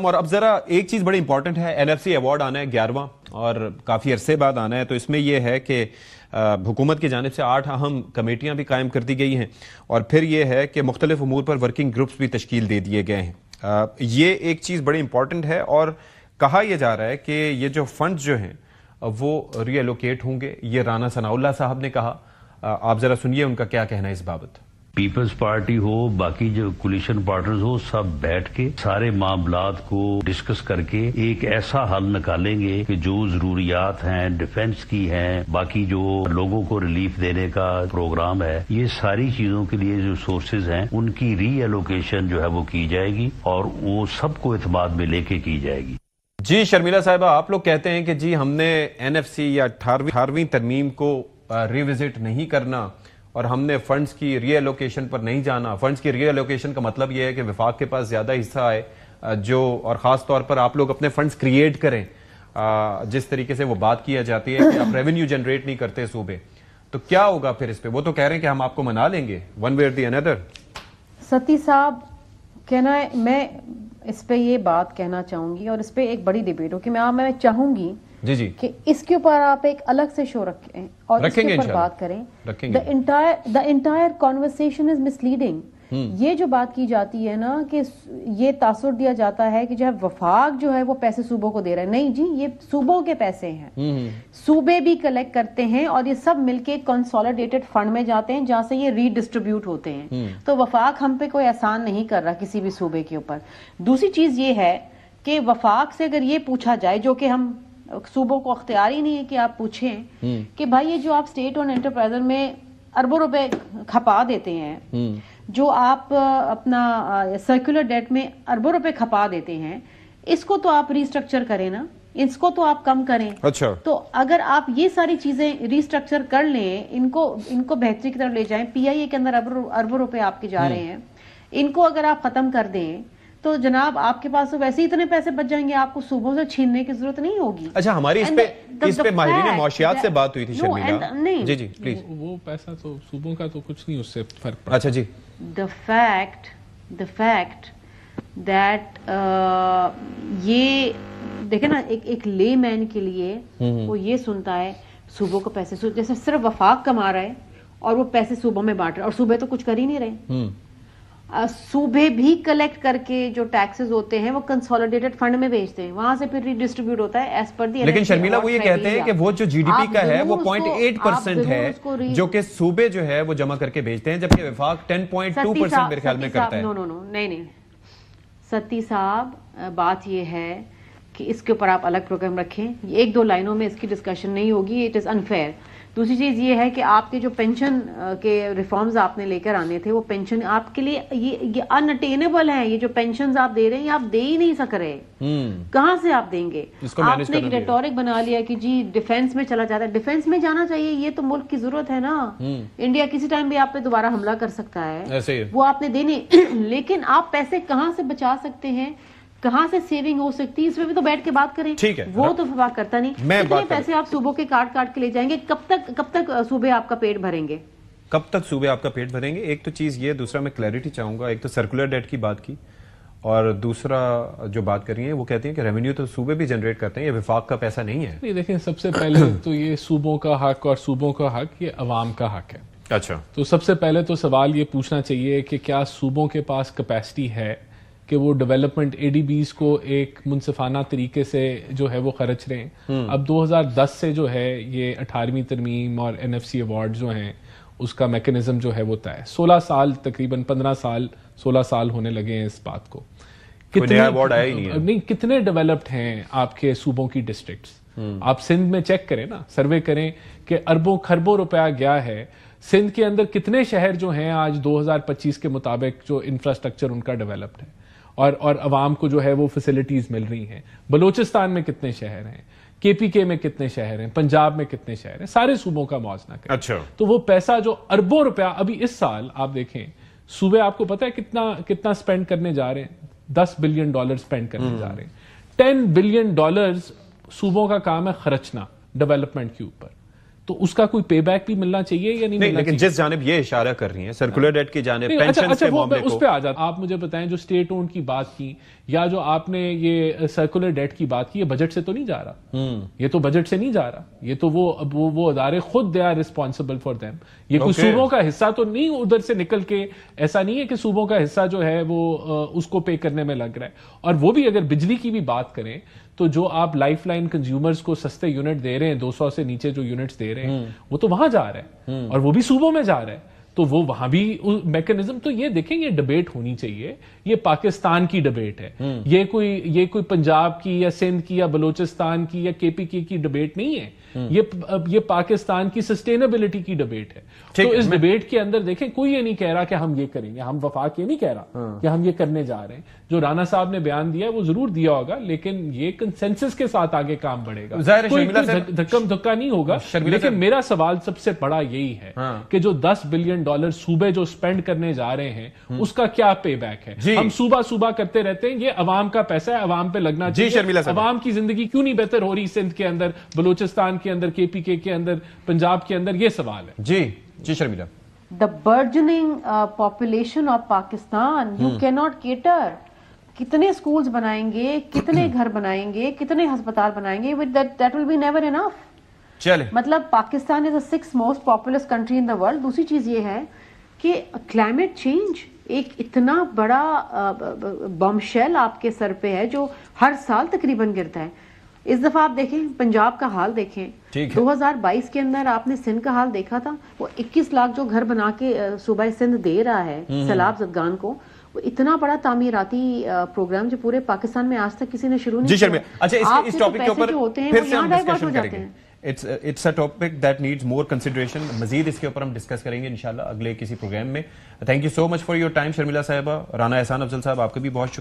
اور اب ذرا ایک چیز بڑی امپورٹنٹ ہے، NFC ایوارڈ آنا ہے 11واں اور کافی عرصے بعد آنا ہے، تو اس میں یہ ہے کہ حکومت کی جانب سے 8 اہم کمیٹیاں بھی قائم کر دی گئی ہیں اور پھر یہ ہے کہ مختلف امور پر ورکنگ گروپس بھی تشکیل دے دیے گئے ہیں۔ یہ ایک چیز بڑی امپورٹنٹ ہے اور کہا یہ جا رہا ہے کہ یہ جو فنڈ جو ہیں وہ ری ایلوکیٹ ہوں گے، یہ رانا ثناء اللہ صاحب نے کہا۔ آپ ذرا سنیے ان کا کیا کہنا ہے اس بابت۔ پیپلز پارٹی ہو، باقی جو کولیشن پارٹنرز ہو، سب بیٹھ کے سارے معاملات کو ڈسکس کر کے ایک ایسا حل نکالیں گے کہ جو ضروریات ہیں ڈیفنس کی ہیں، باقی جو لوگوں کو ریلیف دینے کا پروگرام ہے، یہ ساری چیزوں کے لیے جو سورسز ہیں ان کی ری ایلوکیشن جو ہے وہ کی جائے گی اور وہ سب کو اعتماد میں لے کے کی جائے گی۔ جی شرمیلا صاحبہ، آپ لوگ کہتے ہیں کہ جی ہم نے NFC یا 18ویں ترمیم کو ریوزٹ نہیں کرنا اور ہم نے فنڈز کی ری ایلوکیشن پر نہیں جانا۔ فنڈز کی ری ایلوکیشن کا مطلب یہ ہے کہ وفاق کے پاس زیادہ حصہ آئے جو، اور خاص طور پر آپ لوگ اپنے فنڈز کریٹ کریں، جس طریقے سے وہ بات کیا جاتی ہے کہ آپ ریونیو جنریٹ نہیں کرتے صوبے، تو کیا ہوگا پھر اس پہ؟ وہ تو کہہ رہے ہیں کہ ہم آپ کو منا لیں گے ون وے اور دی اندر۔ ستی صاحب کہنا ہے، میں اس پہ یہ بات کہنا چاہوں گی اور اس پہ ایک بڑی ڈیبیٹ ہو کہ میں چاہوں گی جی کہ اس کے اوپر آپ ایک الگ سے شو رکھیں اور اس کے اوپر بات کریں۔ The entire conversation is misleading. یہ جو بات کی جاتی ہے نا کہ یہ تاثر دیا جاتا ہے کہ جو ہے وفاق جو ہے وہ پیسے صوبوں کو دے رہا ہے، نہیں جی، یہ صوبوں کے پیسے ہیں، صوبے بھی کلیکٹ کرتے ہیں اور یہ سب مل کے کنسولیڈیٹڈ فنڈ میں جاتے ہیں جہاں سے یہ ری ڈسٹریبیوٹ ہوتے ہیں۔ تو وفاق ہم پہ کوئی احسان نہیں کر رہا کسی بھی صوبے کے اوپر۔ دوسری چیز یہ ہے کہ وفاق سے اگر یہ پوچھا جائے، جو کہ ہم صوبوں کو اختیار ہی نہیں ہے کہ آپ پوچھیں کہ بھائی یہ جو آپ اسٹیٹ اور انٹرپرائزر میں اربوں روپے کھپا دیتے ہیں، جو آپ اپنا سرکولر ڈیٹ میں اربوں روپے کھپا دیتے ہیں، اس کو تو آپ ریسٹرکچر کریں نا، اس کو تو آپ کم کریں۔ اچھا، تو اگر آپ یہ ساری چیزیں ریسٹرکچر کر لیں، ان کو بہتری کی طرف لے جائیں، PIA کے اندر اربوں روپے آپ کے جا رہے ہیں، ان کو اگر آپ ختم کر دیں تو جناب آپ کے پاس ویسے اتنے پیسے بچ جائیں گے، آپ کو صوبوں سے چھیننے کی ضرورت نہیں ہوگی۔ اچھا، ہماری اس پہ ماہرین معاشیات سے بات ہوئی تھی شرمیلا۔ جی جی پلیز۔ وہ پیسہ تو صوبوں کا تو کچھ نہیں اس سے فرق پڑتا۔ اچھا جی، the fact that یہ دیکھیں نا، ایک لے مین کے لیے وہ یہ سنتا ہے صوبوں کو پیسے، جیسے صرف وفاق کما رہا ہے اور وہ پیسے صوبوں میں بانٹ رہے، اور صوبے تو کچھ کر ہی نہیں رہے۔ صوبے بھی کلیکٹ کر کے جو ٹیکسز ہوتے ہیں وہ کنسولیڈیٹڈ فنڈ میں بھیجتے ہیں، وہاں سے پھر ری ڈسٹریبیوٹ ہوتا ہے ایز پر دی۔ لیکن شرمیلا وہ یہ کہتے ہیں کہ وہ جو GDP کا ہے وہ 0.8% ہے جو کہ صوبے جو ہے وہ جمع کر کے بھیجتے ہیں، جبکہ وفاق 10.2% میرے خیال میں کرتا ہے۔ نہیں ستی صاحب، بات یہ ہے کہ اس کے اوپر آپ الگ پروگرام رکھیں، 1-2 لائنوں میں اس کی ڈسکشن نہیں ہوگی، اٹ از انفیئر۔ دوسری چیز یہ ہے کہ آپ کے جو پینشن کے ریفارمز آپ نے لے کر آنے تھے، وہ پینشن آپ کے لیے یہ ان اٹینیبل ہے۔ یہ جو پینشنز آپ دے رہے ہیں آپ دے ہی نہیں سک رہے، کہاں سے آپ دیں گے؟ آپ نے ایک ریٹورک بنا لیا کہ جی ڈیفینس میں چلا جاتا ہے، ڈیفینس میں جانا چاہیے، یہ تو ملک کی ضرورت ہے نا۔ انڈیا کسی ٹائم بھی آپ پہ دوبارہ حملہ کر سکتا ہے، وہ آپ نے دینے، لیکن آپ پیسے کہاں سے بچا سکتے ہیں، کہاں سے سیونگ ہو سکتی ہے، اس میں بھی تو بیٹھ کے بات کریں۔ وہ تو وفاق کرتا نہیں۔ کتنے پیسے آپ صوبوں کے کاٹ کے لے جائیں گے؟ کب تک صوبے آپ کا پیٹ بھریں گے؟ کب تک صوبے آپ کا پیٹ بھریں گے؟ ایک تو چیز یہ، دوسرا میں کلیئرٹی چاہوں گا، ایک تو سرکولر ڈیٹ کی بات کی، اور دوسرا جو بات کر رہی ہیں وہ کہتی ہیں کہ ریونیو تو صوبے بھی جنریٹ کرتے ہیں، یہ وفاق کا پیسہ نہیں ہے۔ نہیں دیکھیں، سب سے پہلے تو یہ صوبوں کا حق اور صوبوں کا حق یہ عوام کا حق ہے۔ اچھا، تو سب سے پہلے تو سوال یہ پوچھنا چاہیے کہ کیا صوبوں کے پاس کیپیسٹی ہے کہ وہ ڈیولپمنٹ ADBs کو ایک منصفانہ طریقے سے جو ہے وہ خرچ رہے ہیں۔ اب 2010 سے جو ہے یہ 18ویں ترمیم اور NFC ایوارڈ جو ہیں اس کا میکنزم جو ہے وہ طے ہے۔ 16 سال، تقریباً 16 سال ہونے لگے ہیں اس بات کو۔ کتنے ڈیولپڈ ہیں آپ کے صوبوں کی ڈسٹرکٹس؟ آپ سندھ میں چیک کریں نا، سروے کریں کہ اربوں خربوں روپیہ گیا ہے سندھ کے اندر، کتنے شہر جو ہیں آج 2025 کے مطابق جو انفراسٹرکچر ان کا ڈیولپڈ ہے اور عوام کو جو ہے وہ فیسلٹیز مل رہی ہیں۔ بلوچستان میں کتنے شہر ہیں، KPK میں کتنے شہر ہیں، پنجاب میں کتنے شہر ہیں، سارے صوبوں کا موازنہ کریں۔ اچھا، تو وہ پیسہ جو اربوں روپیہ ابھی اس سال آپ دیکھیں، صوبے آپ کو پتا ہے کتنا سپینڈ کرنے جا رہے ہیں؟ $10 بلین سپینڈ کرنے جا رہے ہیں۔ $10 بلین صوبوں کا کام ہے خرچنا ڈیولپمنٹ کے اوپر۔ تو اس کا کوئی پے بیک بھی ملنا چاہیے یا نہیں ملنا لیکن چاہیے؟ جس جانب یہ اشارہ کر رہی ہیں سرکولر ڈیٹ کی جانب، پینشن کے معاملے کو، اس پہ آ جاتا. آپ مجھے بتائیں جو اسٹیٹ اونڈ کی بات کی یا جو آپ نے یہ سرکولر ڈیٹ کی بات کی، یہ بجٹ سے تو نہیں جا رہا، یہ تو بجٹ سے نہیں جا رہا، یہ تو وہ ادارے خود they are responsible for them. یہ کوئی صوبوں کا حصہ تو نہیں ادھر سے نکل کے، ایسا نہیں ہے کہ صوبوں کا حصہ جو ہے وہ اس کو پے کرنے میں لگ رہا ہے. اور وہ بھی اگر بجلی کی بھی بات کریں تو جو آپ لائف لائن کنزیومرز کو سستے یونٹ دے رہے ہیں، 200 سے نیچے جو یونٹس دے رہے ہیں، وہ تو وہاں جا رہا ہے اور وہ بھی صوبوں میں جا رہا ہے. تو وہ وہاں بھی میکنزم. تو یہ دیکھیں یہ ڈبیٹ ہونی چاہیے، یہ پاکستان کی ڈبیٹ ہے، یہ کوئی پنجاب کی یا سندھ کی یا بلوچستان کی یا کے پی کے کی ڈبیٹ نہیں ہے، یہ پاکستان کی سسٹینیبلٹی کی ڈبیٹ ہے. تو اس ڈبیٹ کے اندر دیکھیں کوئی یہ نہیں کہہ رہا کہ ہم یہ کریں گے، ہم وفاق یہ نہیں کہہ رہا کہ ہم یہ کرنے جا رہے ہیں. جو رانا صاحب نے بیان دیا ہے وہ ضرور دیا ہوگا، لیکن یہ کنسنسس کے ساتھ آگے کام بڑھے گا، کوئی دھکم دھکا نہیں ہوگا. لیکن میرا سوال سب سے بڑا یہی ہے کہ جو $10 بلین صوبے جو سپینڈ کرنے جا رہے ہیں اس کا کیا پے بیک ہے؟ ہم صوبہ کرتے رہتے ہیں، یہ عوام کا پیسہ ہے، عوام پہ لگنا چاہیے. عوام کی زندگی کیوں نہیں بہتر ہو رہی سندھ کے اندر، بلوچستان کے اندر، کے پی کے اندر، پنجاب کے اندر؟ یہ سوال ہے. جی Sharmila. The burgeoning population of Pakistan, you cannot cater. کتنے سکولز بنائیں گے، کتنے گھر بنائیں گے، کتنے ہسپتال بنائیں گے؟ that will be never enough. مطلب Pakistan is the 6th most populous country in the world. دوسری چیز یہ ہے کہ کلائمیٹ چینج ایک اتنا بڑا بم شیل آپ کے سر پہ ہے جو ہر سال تقریباً گرتا ہے. اس دفعہ آپ دیکھیں پنجاب کا حال دیکھیں، 2022 کے اندر آپ نے سندھ کا حال دیکھا تھا، وہ 21 لاکھ جو گھر بنا کے صوبہ سندھ دے رہا ہے سیلاب زدگان کو، وہ اتنا بڑا تعمیراتی پروگرام جو پورے پاکستان میں آج تک کسی نے شروع نہیں کیا. اچھا اس ٹاپک کے اوپر پھر سے ہم ڈسکشن کریں گے. It's a topic that needs more consideration. مزید اس کے اوپر ہم ڈسکس کریں گے انشاءاللہ اگلے کسی پروگرام میں. Thank you so much for your time Sharmila صاحبہ. رانا احسان افضل صاحب آپ کا بھی بہت شکریہ.